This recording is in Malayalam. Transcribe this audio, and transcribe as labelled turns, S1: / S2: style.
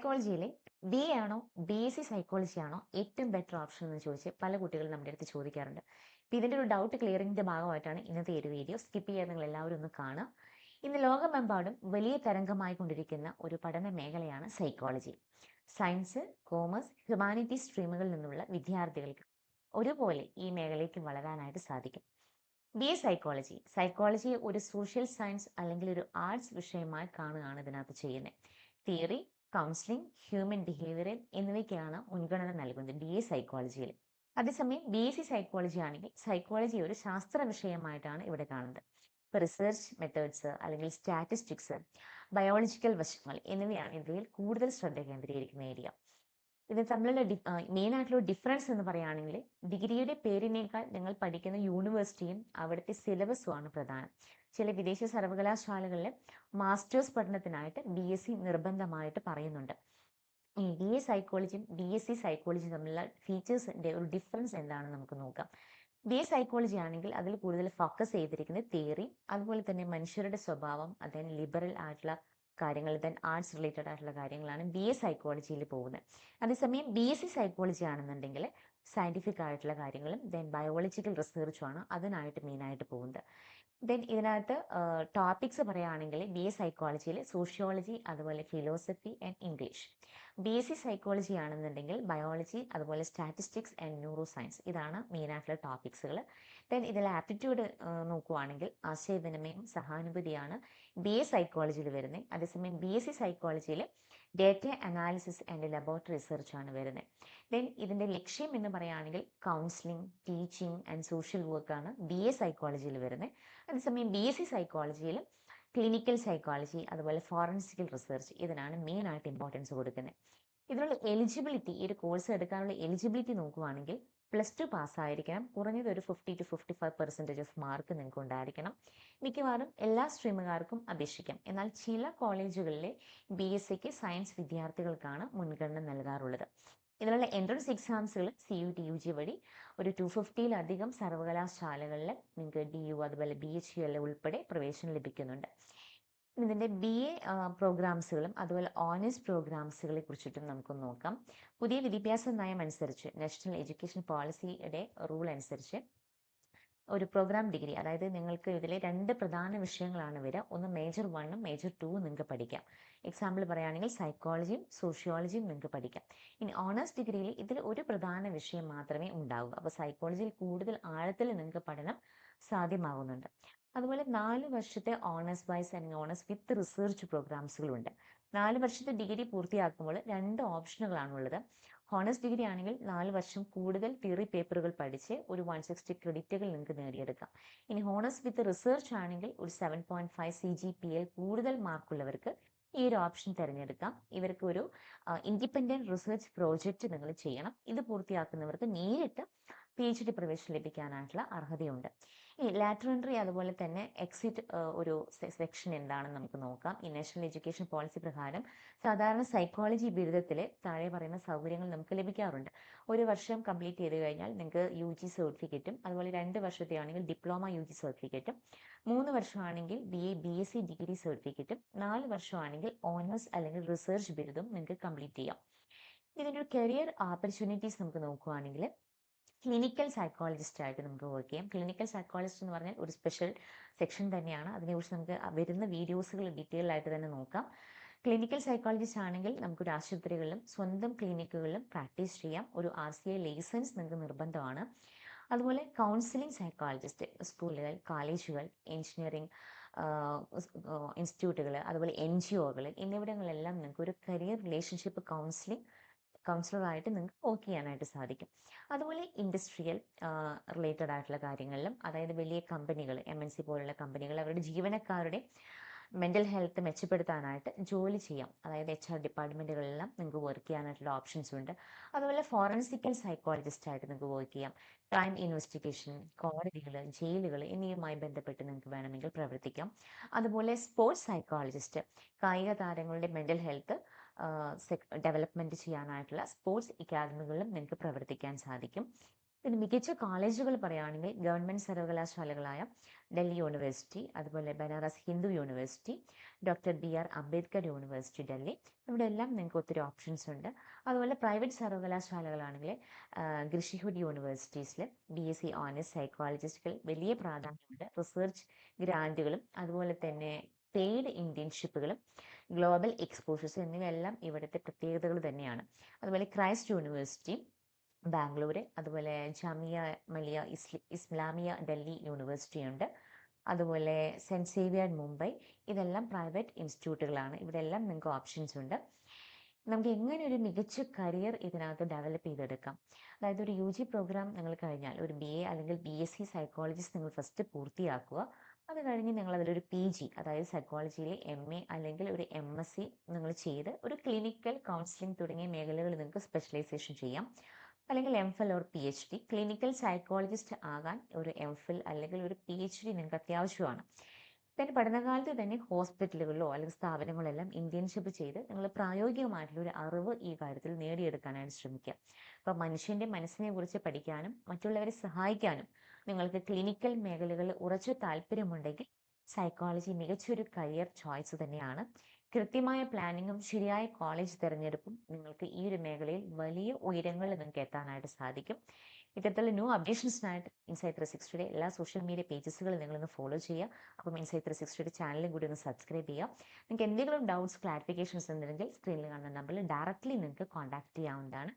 S1: സൈക്കോളജിയിലെ ബി.എ ആണോ ബി.എസ്.സി സൈക്കോളജി ആണോ ഏറ്റവും ബെറ്റർ ഓപ്ഷൻ എന്ന് ചോദിച്ച് പല കുട്ടികളും നമ്മുടെ അടുത്ത് ചോദിക്കാറുണ്ട്. അപ്പോൾ ഇതിന്റെ ഒരു ഡൗട്ട് ക്ലിയറിംഗിന്റെ ഭാഗമായിട്ടാണ് ഇന്നത്തെ ഈ ഒരു വീഡിയോ. സ്കിപ്പ് ചെയ്യാതെ നിങ്ങൾ എല്ലാവരും ഒന്ന് കാണാം. ഇന്ന് ലോകമെമ്പാടും വലിയ തരംഗമായി കൊണ്ടിരിക്കുന്ന ഒരു പഠന മേഖലയാണ് സൈക്കോളജി. സയൻസ്, കോമേഴ്സ്, ഹ്യൂമാനിറ്റീസ് സ്ട്രീമുകളിൽ നിന്നുള്ള വിദ്യാർത്ഥികൾക്ക് ഒരുപോലെ ഈ മേഖലയ്ക്ക് വളരാനായിട്ട് സാധിക്കും. ബി.എ സൈക്കോളജി സൈക്കോളജിയെ ഒരു സോഷ്യൽ സയൻസ് അല്ലെങ്കിൽ ഒരു ആർട്സ് വിഷയമായി കാണുകയാണ് ഇതിനകത്ത് ചെയ്യുന്നത്. തിയറി, കൗൺസിലിംഗ്, ഹ്യൂമൻ ബിഹേവിയറൽ എന്നിവയ്ക്കാണ് മുൻഗണന നൽകുന്നത് ബി.എ സൈക്കോളജിയിൽ. അതേസമയം ബി.എസ്.സി സൈക്കോളജി ആണെങ്കിൽ സൈക്കോളജി ഒരു ശാസ്ത്ര വിഷയമായിട്ടാണ് ഇവിടെ കാണുന്നത്. ഇപ്പോൾ റിസർച്ച് മെത്തേഡ്സ് അല്ലെങ്കിൽ സ്റ്റാറ്റിസ്റ്റിക്സ്, ബയോളജിക്കൽ വശങ്ങൾ എന്നിവയാണ് ഇവയിൽ കൂടുതൽ ശ്രദ്ധ കേന്ദ്രീകരിക്കുന്ന ഏരിയ. ഇത് തമ്മിലുള്ള മെയിൻ ആയിട്ടുള്ള ഡിഫറൻസ് എന്ന് പറയുകയാണെങ്കിൽ ഡിഗ്രിയുടെ പേരിനേക്കാൾ നിങ്ങൾ പഠിക്കുന്ന യൂണിവേഴ്സിറ്റിയും അവിടുത്തെ സിലബസും ആണ് പ്രധാനം. ചില വിദേശ സർവകലാശാലകളിലെ മാസ്റ്റേഴ്സ് പഠനത്തിനായിട്ട് ബി.എസ്.സി നിർബന്ധമായിട്ട് പറയുന്നുണ്ട്. ഈ ബി.എ സൈക്കോളജിയും ബി.എസ്.സി സൈക്കോളജിയും തമ്മിലുള്ള ഫീച്ചേഴ്സിന്റെ ഒരു ഡിഫറൻസ് എന്താണെന്ന് നമുക്ക് നോക്കാം. ബി.എ സൈക്കോളജി ആണെങ്കിൽ അതിൽ കൂടുതൽ ഫോക്കസ് ചെയ്തിരിക്കുന്നത് തിയറി, അതുപോലെ തന്നെ മനുഷ്യരുടെ സ്വഭാവം, അതിന് ലിബറൽ ആയിട്ടുള്ള കാര്യങ്ങൾ, ദെൻ ആർട്സ് റിലേറ്റഡ് ആയിട്ടുള്ള കാര്യങ്ങളാണ് ബി.എ സൈക്കോളജിയിൽ പോകുന്നത്. അതേസമയം ബി.എസ്.സി സൈക്കോളജി ആണെന്നുണ്ടെങ്കിൽ സയന്റിഫിക് ആയിട്ടുള്ള കാര്യങ്ങളും ദെൻ ബയോളജിക്കൽ റിസർച്ചുമാണ് അതിനായിട്ട് മെയിനായിട്ട് പോകുന്നത്. ദെൻ ഇതിനകത്ത് ടോപ്പിക്സ് പറയുകയാണെങ്കിൽ ബി.എ സൈക്കോളജിയിൽ സോഷ്യോളജി, അതുപോലെ philosophy and English. BSc psychology ആണെന്നുണ്ടെങ്കിൽ ബയോളജി, അതുപോലെ സ്റ്റാറ്റിസ്റ്റിക്സ് ആൻഡ് ന്യൂറോ സയൻസ്. ഇതാണ് മെയിനായിട്ടുള്ള ടോപ്പിക്സുകൾ. ദെൻ ഇതിൽ ആപ്റ്റിറ്റ്യൂഡ് നോക്കുവാണെങ്കിൽ ആശയവിനിമയം, സഹാനുഭൂതിയാണ് ബി.എ സൈക്കോളജിയിൽ വരുന്നത്. അതേസമയം ബി.എസ്.സി സൈക്കോളജിയിൽ data analysis and laboratory research ആണ് വരുന്നത്. ദെൻ ഇതിന്റെ ലക്ഷ്യം എന്ന് പറയുകയാണെങ്കിൽ കൗൺസിലിംഗ്, ടീച്ചിങ് ആൻഡ് സോഷ്യൽ വർക്കാണ് ബി.എ സൈക്കോളജിയിൽ വരുന്നത്. അതേസമയം ബി.എസ്.സി സൈക്കോളജിയിൽ ക്ലിനിക്കൽ സൈക്കോളജി, അതുപോലെ ഫോറൻസിക്കൽ റിസർച്ച്, ഇതിനാണ് മെയിൻ ആയിട്ട് ഇമ്പോർട്ടൻസ് കൊടുക്കുന്നത്. ഇതിനുള്ള എലിജിബിലിറ്റി, ഈ ഒരു കോഴ്സ് എടുക്കാനുള്ള എലിജിബിലിറ്റി നോക്കുവാണെങ്കിൽ +2 പാസ്സായിരിക്കണം. കുറഞ്ഞത് ഒരു 50-55% ഓഫ് മാർക്ക് നിങ്ങൾക്ക് ഉണ്ടായിരിക്കണം. മിക്കവാറും എല്ലാ സ്ട്രീമുകാർക്കും അപേക്ഷിക്കാം. എന്നാൽ ചില കോളേജുകളിലെ ബി.എസ്.സിക്ക് സയൻസ് വിദ്യാർത്ഥികൾക്കാണ് മുൻഗണന നൽകാറുള്ളത്. ഇതിനുള്ള എൻട്രൻസ് എക്സാംസുകൾ CUT UG വഴി ഒരു 250-ലധികം സർവകലാശാലകളിൽ നിങ്ങൾക്ക് DU, അതുപോലെ BHU ഉൾപ്പെടെ പ്രവേശനം ലഭിക്കുന്നുണ്ട്. ഇതിന്റെ BA പ്രോഗ്രാംസുകളും അതുപോലെ ഓണേഴ്സ് പ്രോഗ്രാംസുകളെ കുറിച്ചിട്ടും നമുക്ക് നോക്കാം. പുതിയ വിദ്യാഭ്യാസ നയം അനുസരിച്ച്, നാഷണൽ എഡ്യൂക്കേഷൻ പോളിസിയുടെ റൂൾ അനുസരിച്ച് ഒരു പ്രോഗ്രാം ഡിഗ്രി, അതായത് നിങ്ങൾക്ക് ഇതിലെ 2 പ്രധാന വിഷയങ്ങളാണ് വരിക. ഒന്ന് മേജർ 1ഉം മേജർ 2ഉം നിങ്ങൾക്ക് പഠിക്കാം. എക്സാമ്പിൾ പറയുകയാണെങ്കിൽ സൈക്കോളജിയും സോഷ്യോളജിയും നിങ്ങൾക്ക് പഠിക്കാം. ഇനി ഓണേഴ്സ് ഡിഗ്രിയിൽ ഇതിൽ ഒരു പ്രധാന വിഷയം മാത്രമേ ഉണ്ടാവൂ. അപ്പോൾ സൈക്കോളജിയിൽ കൂടുതൽ ആഴത്തിൽ നിങ്ങൾക്ക് പഠനം സാധ്യമാകുന്നുണ്ട്. അതുപോലെ 4 വർഷത്തെ ഓണേഴ്സ് വൈസ് അല്ലെങ്കിൽ ഓണേഴ്സ് വിത്ത് റിസർച്ച് പ്രോഗ്രാംസുകളുണ്ട്. 4 വർഷത്തെ ഡിഗ്രി പൂർത്തിയാക്കുമ്പോൾ 2 ഓപ്ഷനുകളാണുള്ളത്. ഓണേഴ്സ് ഡിഗ്രി ആണെങ്കിൽ 4 വർഷം കൂടുതൽ തിയറി പേപ്പറുകൾ പഠിച്ച് ഒരു 160 ക്രെഡിറ്റുകൾ നിങ്ങൾക്ക് നേടിയെടുക്കാം. ഇനി ഓണേഴ്സ് വിത്ത് റിസർച്ച് ആണെങ്കിൽ ഒരു 7.5 CGPA കൂടുതൽ മാർക്കുള്ളവർക്ക് ഈ ഒരു ഓപ്ഷൻ തിരഞ്ഞെടുക്കാം. ഇവർക്ക് ഒരു ഇൻഡിപെൻഡന്റ് റിസർച്ച് പ്രോജക്റ്റ് നിങ്ങൾ ചെയ്യണം. ഇത് പൂർത്തിയാക്കുന്നവർക്ക് നേരിട്ട് PhD പ്രവേശനം ലഭിക്കാനായിട്ടുള്ള അർഹതയുണ്ട്. ഈ ലാറ്ററൽ എൻട്രി, അതുപോലെ തന്നെ എക്സിറ്റ് ഒരു സെക്ഷൻ എന്താണെന്ന് നമുക്ക് നോക്കാം. ഈ നാഷണൽ എഡ്യൂക്കേഷൻ പോളിസി പ്രകാരം സാധാരണ സൈക്കോളജി ബിരുദത്തിൽ താഴെ പറയുന്ന സൗകര്യങ്ങൾ നമുക്ക് ലഭിക്കാറുണ്ട്. 1 വർഷം കംപ്ലീറ്റ് ചെയ്ത് കഴിഞ്ഞാൽ നിങ്ങൾക്ക് UG സർട്ടിഫിക്കറ്റും, അതുപോലെ 2 വർഷത്തെ ആണെങ്കിൽ ഡിപ്ലോമ UG സർട്ടിഫിക്കറ്റും, 3 വർഷമാണെങ്കിൽ BA BSc ഡിഗ്രി സർട്ടിഫിക്കറ്റും, 4 വർഷമാണെങ്കിൽ ഓണേഴ്സ് അല്ലെങ്കിൽ റിസർച്ച് ബിരുദം നിങ്ങൾക്ക് കംപ്ലീറ്റ് ചെയ്യാം. ഇതിൻ്റെ ഒരു കരിയർ ഓപ്പർച്യൂണിറ്റീസ് നമുക്ക് നോക്കുകയാണെങ്കിൽ ക്ലിനിക്കൽ സൈക്കോളജിസ്റ്റ് ആയിട്ട് നമുക്ക് വർക്ക് ചെയ്യാം. ക്ലിനിക്കൽ സൈക്കോളജിസ്റ്റ് എന്ന് പറഞ്ഞാൽ ഒരു സ്പെഷ്യൽ സെക്ഷൻ തന്നെയാണ്. അതിനെക്കുറിച്ച് നമുക്ക് വരുന്ന വീഡിയോസുകൾ ഡീറ്റെയിൽ ആയിട്ട് തന്നെ നോക്കാം. ക്ലിനിക്കൽ സൈക്കോളജിസ്റ്റ് ആണെങ്കിൽ നമുക്കൊരു ആശുപത്രികളിലും സ്വന്തം ക്ലിനിക്കുകളിലും പ്രാക്ടീസ് ചെയ്യാം. ഒരു RCI ലൈസൻസ് നിങ്ങൾക്ക് നിർബന്ധമാണ്. അതുപോലെ കൗൺസിലിംഗ് സൈക്കോളജിസ്റ്റ് സ്കൂളുകൾ, കോളേജുകൾ, എഞ്ചിനീയറിംഗ് ഇൻസ്റ്റിറ്റ്യൂട്ടുകൾ, അതുപോലെ NGOകൾ എന്നിവിടങ്ങളിലെല്ലാം നിങ്ങൾക്ക് ഒരു കരിയർ റിലേഷൻഷിപ്പ് കൗൺസിലറായിട്ട് നിങ്ങൾക്ക് വർക്ക് ചെയ്യാനായിട്ട് സാധിക്കും. അതുപോലെ ഇൻഡസ്ട്രിയൽ റിലേറ്റഡ് ആയിട്ടുള്ള കാര്യങ്ങളിലും, അതായത് വലിയ കമ്പനികൾ, MNC പോലുള്ള കമ്പനികൾ അവരുടെ ജീവനക്കാരുടെ മെൻ്റൽ ഹെൽത്ത് മെച്ചപ്പെടുത്താനായിട്ട് ജോലി ചെയ്യാം. അതായത് HR ഡിപ്പാർട്ട്മെൻറ്റുകളിലെല്ലാം നിങ്ങൾക്ക് വർക്ക് ചെയ്യാനായിട്ടുള്ള ഓപ്ഷൻസ് ഉണ്ട്. അതുപോലെ ഫോറൻസിക്കൽ സൈക്കോളജിസ്റ്റ് ആയിട്ട് നിങ്ങൾക്ക് വർക്ക് ചെയ്യാം. ക്രൈം ഇൻവെസ്റ്റിഗേഷൻ, കോടതികൾ, ജയിലുകൾ എന്നിവയുമായി ബന്ധപ്പെട്ട് നിങ്ങൾക്ക് വേണമെങ്കിൽ പ്രവർത്തിക്കാം. അതുപോലെ സ്പോർട്സ് സൈക്കോളജിസ്റ്റ്, കായിക താരങ്ങളുടെ മെൻ്റൽ ഹെൽത്ത് ഡെവലപ്മെൻറ്റ് ചെയ്യാനായിട്ടുള്ള സ്പോർട്സ് അക്കാദമികളിലും നിങ്ങൾക്ക് പ്രവർത്തിക്കാൻ സാധിക്കും. പിന്നെ മികച്ച കോളേജുകൾ പറയുകയാണെങ്കിൽ ഗവൺമെൻറ് സർവകലാശാലകളായ ഡൽഹി യൂണിവേഴ്സിറ്റി, അതുപോലെ Banaras Hindu university, doctor BR Ambedkar university Delhi, ഇവിടെ എല്ലാം നിങ്ങൾക്ക് ഒത്തിരി ഓപ്ഷൻസ് ഉണ്ട്. അതുപോലെ പ്രൈവറ്റ് സർവകലാശാലകളാണെങ്കിൽ ഗ്രിഷിഹുഡ് യൂണിവേഴ്സിറ്റീസിൽ BSc ഓണേഴ്സ് സൈക്കോളജിസ്റ്റുകൾ വലിയ പ്രാധാന്യമുണ്ട്. റിസർച്ച് ഗ്രാൻറ്റുകളും അതുപോലെ തന്നെ പെയ്ഡ് ഇന്റേൺഷിപ്പുകളും ഗ്ലോബൽ എക്സ്പോഷേഴ്സ് എന്നിവയെല്ലാം ഇവിടുത്തെ പ്രത്യേകതകൾ തന്നെയാണ്. അതുപോലെ ക്രൈസ്റ്റ് യൂണിവേഴ്സിറ്റി ബാംഗ്ലൂർ, അതുപോലെ ജാമിയ മലിയ ഇസ്ലാമിയ ഡൽഹി യൂണിവേഴ്സിറ്റി ഉണ്ട്. അതുപോലെ സെൻറ്റ് സേവിയർ മുംബൈ, ഇതെല്ലാം പ്രൈവറ്റ് ഇൻസ്റ്റിറ്റ്യൂട്ടുകളാണ്. ഇവിടെ എല്ലാം നിങ്ങൾക്ക് ഓപ്ഷൻസ് ഉണ്ട്. നമുക്ക് എങ്ങനെ ഒരു മികച്ച കരിയർ ഇതിനകത്ത് ഡെവലപ്പ് ചെയ്തെടുക്കാം? അതായത് ഒരു UG പ്രോഗ്രാം നിങ്ങൾ കഴിഞ്ഞാൽ ഒരു BA അല്ലെങ്കിൽ BSc സൈക്കോളജിസ്റ്റ് നിങ്ങൾ ഫസ്റ്റ് പൂർത്തിയാക്കുക. അത് കഴിഞ്ഞ് നിങ്ങൾ അതിലൊരു PG, അതായത് സൈക്കോളജിയിലെ MA അല്ലെങ്കിൽ ഒരു MSc നിങ്ങൾ ചെയ്ത് ഒരു ക്ലിനിക്കൽ കൗൺസിലിംഗ് തുടങ്ങിയ മേഖലകളിൽ നിങ്ങൾക്ക് സ്പെഷ്യലൈസേഷൻ ചെയ്യാം. അല്ലെങ്കിൽ MPhil or PhD. Clinical psychologist ആകാൻ ഒരു MPhil അല്ലെങ്കിൽ ഒരു PhD നിങ്ങൾക്ക് അത്യാവശ്യമാണ്. പിന്നെ പഠനകാലത്ത് തന്നെ ഹോസ്പിറ്റലുകളിലോ അല്ലെങ്കിൽ സ്ഥാപനങ്ങളെല്ലാം ഇന്റേൺഷിപ്പ് ചെയ്ത് നിങ്ങൾ പ്രായോഗികമായിട്ടുള്ള ഒരു അറിവ് ഈ കാര്യത്തിൽ നേടിയെടുക്കാനായിട്ട് ശ്രമിക്കുക. അപ്പോൾ മനുഷ്യന്റെ മനസ്സിനെ കുറിച്ച് പഠിക്കാനും മറ്റുള്ളവരെ സഹായിക്കാനും നിങ്ങൾക്ക് ക്ലിനിക്കൽ മേഖലകളിൽ ഉറച്ച താല്പര്യമുണ്ടെങ്കിൽ സൈക്കോളജി മികച്ചൊരു കരിയർ ചോയ്സ് തന്നെയാണ്. കൃത്യമായ പ്ലാനിങ്ങും ശരിയായ കോളേജ് തിരഞ്ഞെടുപ്പും നിങ്ങൾക്ക് ഈ ഒരു മേഖലയിൽ വലിയ ഉയരങ്ങളിൽ നിങ്ങൾക്ക് എത്താനായിട്ട് സാധിക്കും. ഇത്തരത്തിലുള്ള ന്യൂ അപ്ഡേഷൻസിനായിട്ട് ഇൻസൈറ്റ് 360യുടെ എല്ലാ സോഷ്യൽ മീഡിയ പേജസുകളും നിങ്ങളൊന്ന് ഫോളോ ചെയ്യുക. അപ്പം ഇൻസൈറ്റ് 360യുടെ ചാനലും കൂടി ഒന്ന് സബ്സ്ക്രൈബ് ചെയ്യുക. നിങ്ങൾക്ക് എന്തെങ്കിലും ഡൗട്ട്സ് ക്ലാരിഫിക്കേഷൻസ് ഉണ്ടെങ്കിൽ സ്ക്രീനിൽ കാണുന്ന നമ്പറിൽ ഡയറക്റ്റ്ലി നിങ്ങൾക്ക് കോൺടാക്ട് ചെയ്യാവുന്നതാണ്.